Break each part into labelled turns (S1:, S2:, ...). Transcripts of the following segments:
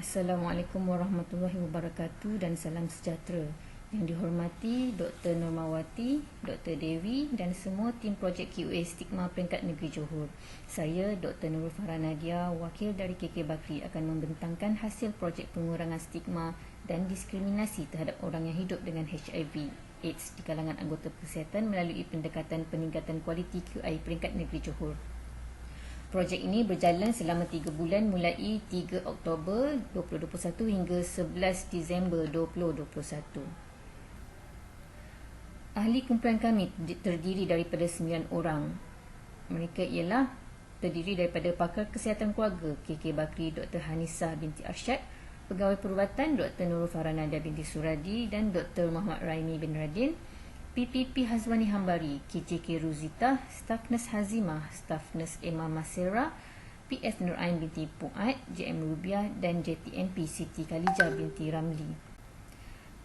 S1: Assalamualaikum warahmatullahi wabarakatuh dan salam sejahtera. Yang dihormati Dr. Normawati, Dr. Dewi dan semua tim projek QA Stigma Peringkat Negeri Johor. Saya Dr. Nurul Farah Nadia, wakil dari KK Bakri akan membentangkan hasil projek pengurangan stigma dan diskriminasi terhadap orang yang hidup dengan HIV/AIDS di kalangan anggota kesihatan melalui pendekatan peningkatan kualiti QI Peringkat Negeri Johor. Projek ini berjalan selama 3 bulan mulai 3 Oktober 2021 hingga 11 Disember 2021. Ahli kumpulan kami terdiri daripada 9 orang. Mereka ialah terdiri daripada pakar kesihatan keluarga KK Bakri Dr. Hanisah binti Arsyad, pegawai perubatan Dr. Nurul Farah Nadia binti Suradi dan Dr. Muhammad Raimi bin Radin, PPP Hazwani Hambari, KJK Ruzita, Staff Nurse Hazimah, Staff Nurse Emma Masera, PS Nur Ain binti Puat, JM Rubiah dan JTNP Siti Khalijah binti Ramli.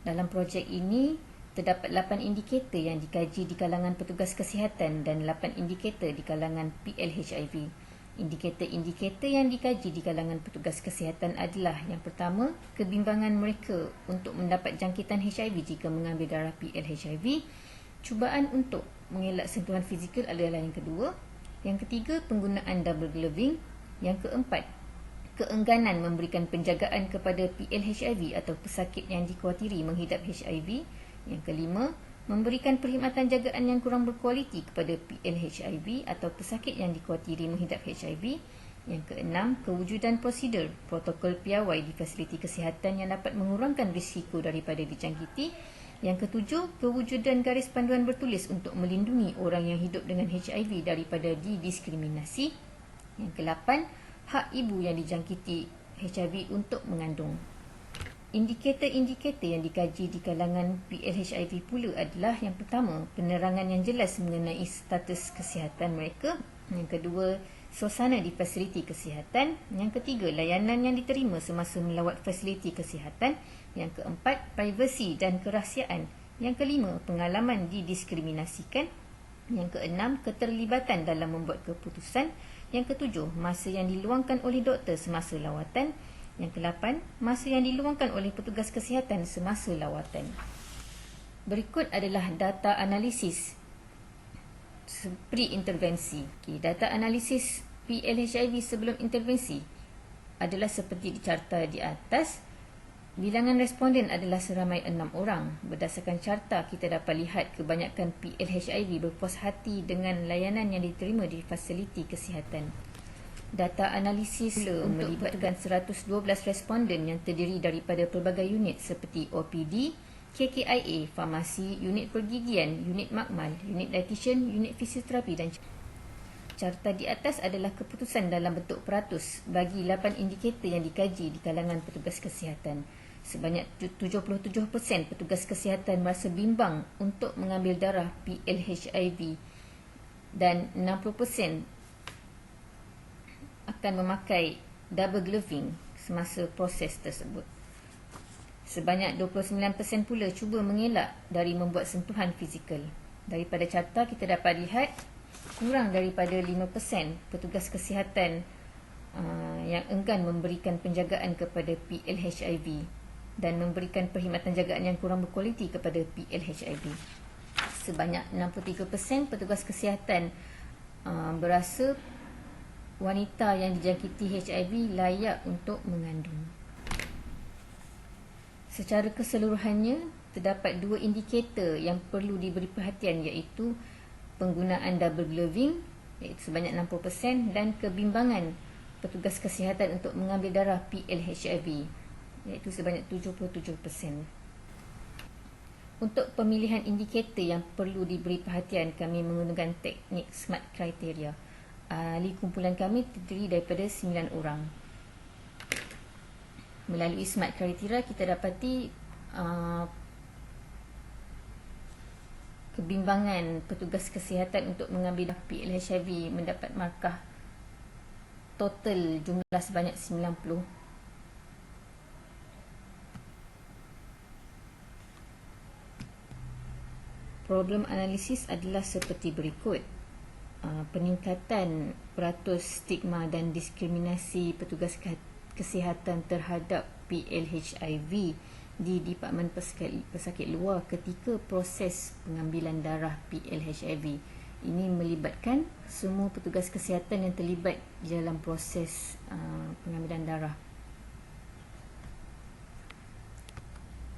S1: Dalam projek ini, terdapat 8 indikator yang dikaji di kalangan petugas kesihatan dan 8 indikator di kalangan PL-HIV. Indikator-indikator yang dikaji di kalangan petugas kesihatan adalah yang pertama, kebimbangan mereka untuk mendapat jangkitan HIV jika mengambil darah PL-HIV. Cubaan untuk mengelak sentuhan fizikal adalah yang kedua. Yang ketiga, penggunaan double gloving. Yang keempat, keengganan memberikan penjagaan kepada PL-HIV atau pesakit yang dikhawatiri menghidap HIV. Yang kelima, memberikan perkhidmatan jagaan yang kurang berkualiti kepada PL-HIV atau pesakit yang dikhawatiri menghidap HIV. Yang keenam, kewujudan prosedur protokol piawai di fasiliti kesihatan yang dapat mengurangkan risiko daripada dijangkiti. Yang ketujuh, kewujudan garis panduan bertulis untuk melindungi orang yang hidup dengan HIV daripada didiskriminasi. Yang kelapan, hak ibu yang dijangkiti HIV untuk mengandung. Indikator-indikator yang dikaji di kalangan PL-HIV pula adalah yang pertama, penerangan yang jelas mengenai status kesihatan mereka. Yang kedua, suasana di fasiliti kesihatan. Yang ketiga, layanan yang diterima semasa melawat fasiliti kesihatan. Yang keempat, privasi dan kerahsiaan. Yang kelima, pengalaman didiskriminasikan. Yang keenam, keterlibatan dalam membuat keputusan. Yang ketujuh, masa yang diluangkan oleh doktor semasa lawatan. Yang ke-8, masa yang diluangkan oleh petugas kesihatan semasa lawatan. Berikut adalah data analisis pre-intervensi. Data analisis PL-HIV sebelum intervensi adalah seperti dicarta di atas. Bilangan responden adalah seramai 6 orang. Berdasarkan carta, kita dapat lihat kebanyakan PL-HIV berpuas hati dengan layanan yang diterima di fasiliti kesihatan. Data analisis melibatkan 112 responden yang terdiri daripada pelbagai unit seperti OPD, KKIA, farmasi, unit pergigian, unit makmal, unit dietitian, unit fisioterapi dan carta di atas adalah keputusan dalam bentuk peratus bagi 8 indikator yang dikaji di kalangan petugas kesihatan. Sebanyak 77% petugas kesihatan merasa bimbang untuk mengambil darah PL-HIV dan 60% akan memakai double gloving semasa proses tersebut. Sebanyak 29% pula cuba mengelak dari membuat sentuhan fizikal. Daripada carta kita dapat lihat kurang daripada 5% petugas kesihatan yang enggan memberikan penjagaan kepada PL-HIV dan memberikan perkhidmatan jagaan yang kurang berkualiti kepada PL-HIV. Sebanyak 63% petugas kesihatan berasa wanita yang dijangkiti HIV layak untuk mengandung. Secara keseluruhannya, terdapat 2 indikator yang perlu diberi perhatian iaitu penggunaan double gloving iaitu sebanyak 60% dan kebimbangan petugas kesihatan untuk mengambil darah PL-HIV iaitu sebanyak 77%. Untuk pemilihan indikator yang perlu diberi perhatian, kami menggunakan teknik SMART kriteria. Ahli kumpulan kami terdiri daripada 9 orang. Melalui SMART kriteria kita dapati kebimbangan petugas kesihatan untuk mengambil PL-HIV mendapat markah total jumlah sebanyak 90. Problem analisis adalah seperti berikut. Peningkatan peratus stigma dan diskriminasi petugas kesihatan terhadap PLHIV di Departmen Pesakit Luar ketika proses pengambilan darah PLHIV. Ini melibatkan semua petugas kesihatan yang terlibat di dalam proses pengambilan darah.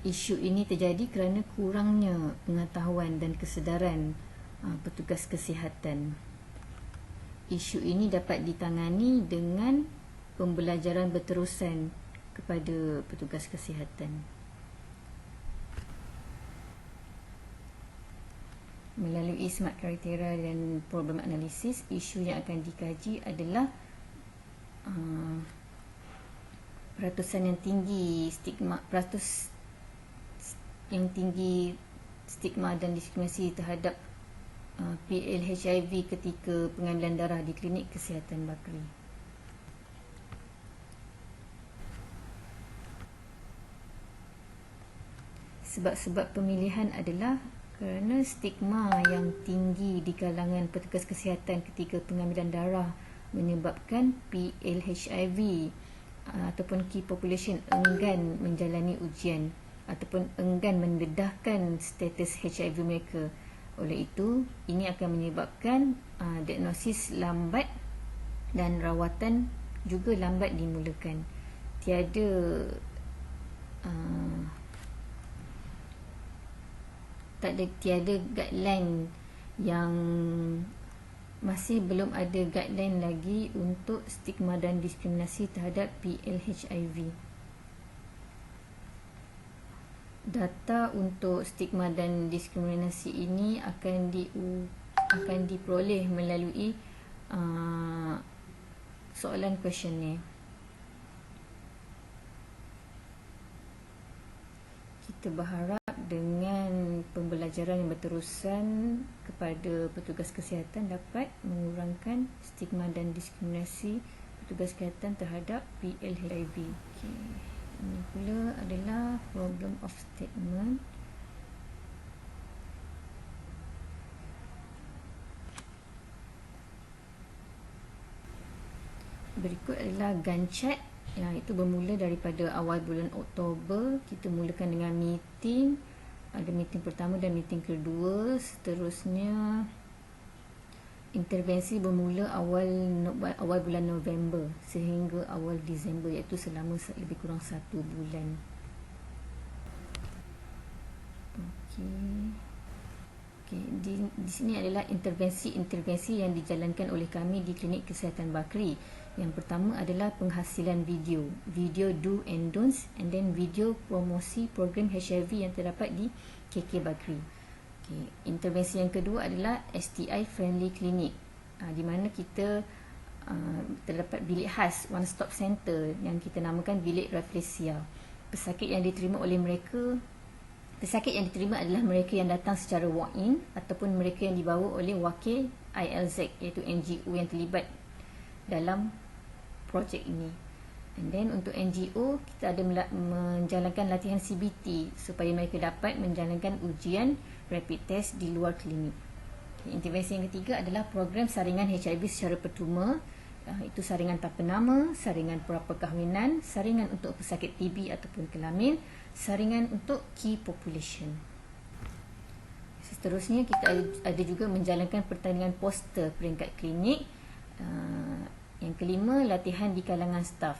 S1: Isu ini terjadi kerana kurangnya pengetahuan dan kesedaran petugas kesihatan. Isu ini dapat ditangani dengan pembelajaran berterusan kepada petugas kesihatan. Melalui SMART kriteria dan problem analisis, isu yang akan dikaji adalah peratusan yang tinggi stigma dan diskriminasi terhadap PLHIV ketika pengambilan darah di klinik kesihatan Bakri. Sebab-sebab pemilihan adalah kerana stigma yang tinggi di kalangan petugas kesihatan ketika pengambilan darah menyebabkan PLHIV ataupun key population enggan menjalani ujian ataupun enggan mendedahkan status HIV mereka. Oleh itu, ini akan menyebabkan diagnosis lambat dan rawatan juga lambat dimulakan. Tiada guideline yang masih belum ada guideline lagi untuk stigma dan diskriminasi terhadap PLHIV. Data untuk stigma dan diskriminasi ini akan diperoleh melalui soalan kuesioner. Kita berharap dengan pembelajaran yang berterusan kepada petugas kesihatan dapat mengurangkan stigma dan diskriminasi petugas kesihatan terhadap PLHIV. Ini pula adalah problem of statement. Berikut adalah Gantt chart yang itu bermula daripada awal bulan Oktober. Kita mulakan dengan meeting. Ada meeting pertama dan meeting kedua. Seterusnya intervensi bermula awal bulan November sehingga awal Disember, iaitu selama lebih kurang 1 bulan. Di sini adalah intervensi yang dijalankan oleh kami di Klinik Kesihatan Bakri. Yang pertama adalah penghasilan video do and don'ts, and then video promosi program HIV yang terdapat di KK Bakri. Intervensi yang kedua adalah STI friendly clinic, di mana kita terdapat bilik khas one stop center yang kita namakan bilik Rafflesia. Pesakit yang diterima adalah mereka yang datang secara walk-in ataupun mereka yang dibawa oleh wakil ILZ, iaitu NGO yang terlibat dalam projek ini. And then untuk NGO, kita ada menjalankan latihan CBT supaya mereka dapat menjalankan ujian rapid test di luar klinik. Intervensi yang ketiga adalah program saringan HIV secara percuma. Itu saringan tanpa nama, saringan praperkahwinan, saringan untuk pesakit TB ataupun kelamin, saringan untuk key population. Seterusnya, kita ada juga menjalankan pertandingan poster peringkat klinik. Yang kelima, latihan di kalangan staf.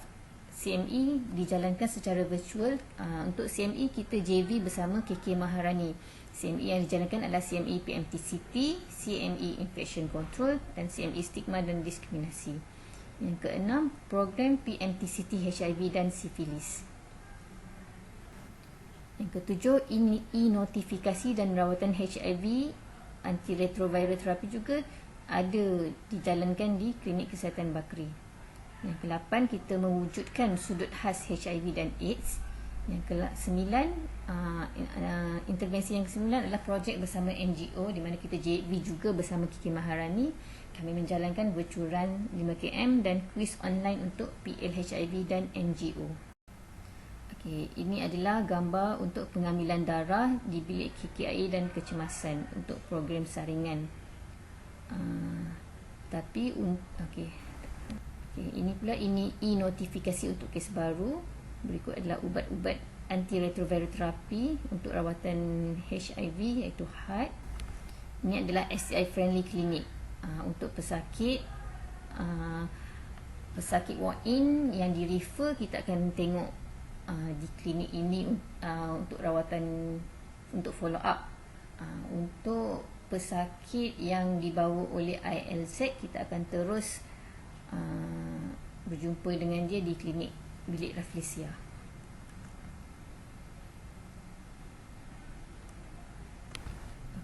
S1: CME dijalankan secara virtual. Untuk CME, kita JV bersama KK Maharani. CME yang dijalankan adalah CME PMTCT, CME Infection Control dan CME Stigma dan Diskriminasi. Yang keenam, program PMTCT HIV dan Sifilis. Yang ketujuh, e-notifikasi dan rawatan HIV antiretroviral terapi juga ada dijalankan di Klinik Kesihatan Bakri. Yang ke-8, kita mewujudkan sudut khas HIV dan AIDS. Yang ke-9, intervensi yang ke-9 adalah projek bersama NGO, di mana kita JV juga bersama KK Maharani. Kami menjalankan virtual run 5km dan kuis online untuk PLHIV dan NGO. Ini adalah gambar untuk pengambilan darah di bilik KKI dan kecemasan untuk program saringan. Okay, ini pula e-notifikasi untuk kes baru. Berikut adalah ubat-ubat antiretroviral terapi untuk rawatan HIV iaitu HAT. Ini adalah STI friendly klinik untuk pesakit walk-in yang di-refer. Kita akan tengok di klinik ini untuk rawatan, untuk follow up. Untuk pesakit yang dibawa oleh ILZ, kita akan terus berjumpa dengan dia di klinik bilik Rafflesia.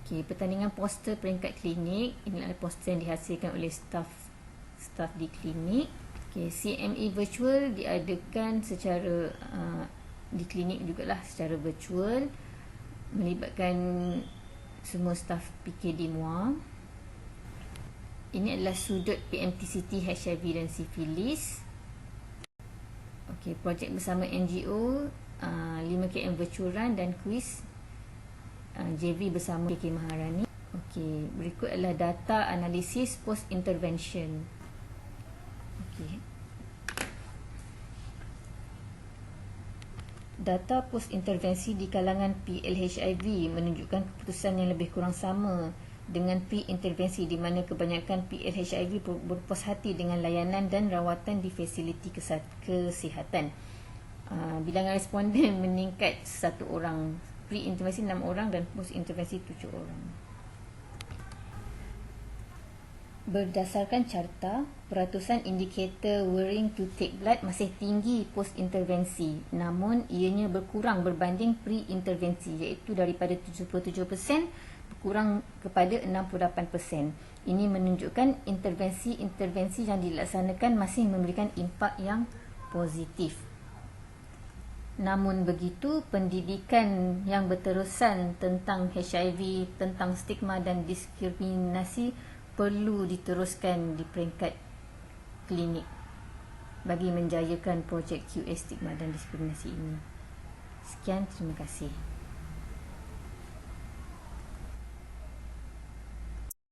S1: Okey, pertandingan poster peringkat klinik. Ini adalah poster yang dihasilkan oleh staf di klinik. Okey, CME virtual diadakan secara di klinik jugalah secara virtual, melibatkan semua staf PKD MUA. Ini adalah sudut PMTCT HIV dan sifilis. Okey, projek bersama NGO, 5KM virtual run dan kuis JV bersama KK Maharani. Okey, berikut adalah data analisis post intervention. Okey. Data post intervensi di kalangan PLHIV menunjukkan keputusan yang lebih kurang sama dengan pre-intervensi, di mana kebanyakan PLHIV berpuas hati dengan layanan dan rawatan di fasiliti kesihatan. Bilangan responden meningkat 1 orang, pre-intervensi 6 orang dan post-intervensi 7 orang. Berdasarkan carta, peratusan indikator worrying to take blood masih tinggi post-intervensi, namun ianya berkurang berbanding pre-intervensi, iaitu daripada 77% berkurang kepada 68%. Ini menunjukkan intervensi yang dilaksanakan masih memberikan impak yang positif. Namun begitu, pendidikan yang berterusan tentang HIV, tentang stigma dan diskriminasi perlu diteruskan di peringkat klinik bagi menjayakan projek QS stigma dan diskriminasi ini. Sekian, terima kasih.